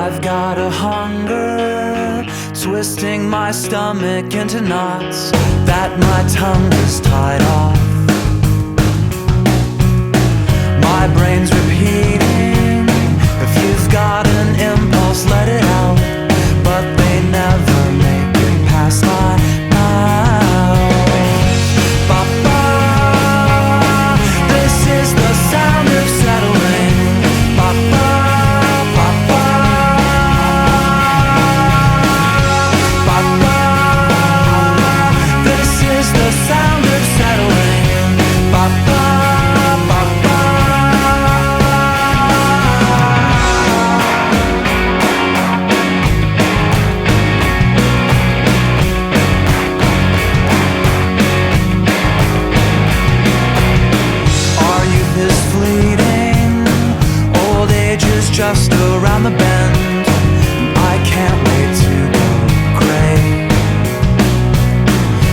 I've got a hunger, twisting my stomach into knots that my tongue is tied off. My brain's repeating, if you've got an impulse, let it out. But they never make it past my mouth. Ba-ba, this is the sound of settling. Ba-ba, ba-ba, ba-ba, this is the sound of settling. Ba-ba. Just around the bend, I can't wait to go gray.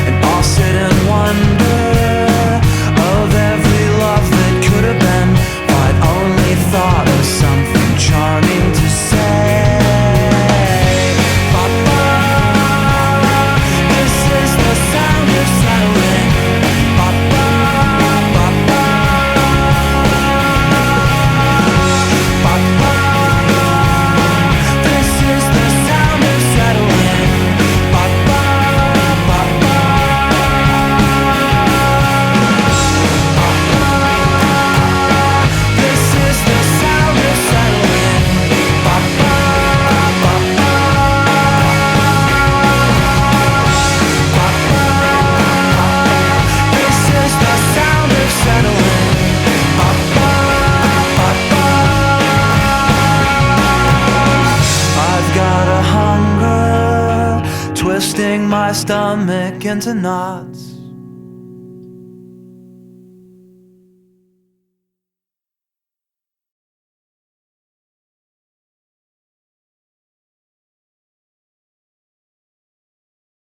And I'll sit and wonder of every love that could have been, if I'd only thought of something charming to say. Ba-ba, this is the sound of settling. Ba-ba, ba-ba, ba-ba. Twisting my stomach into knots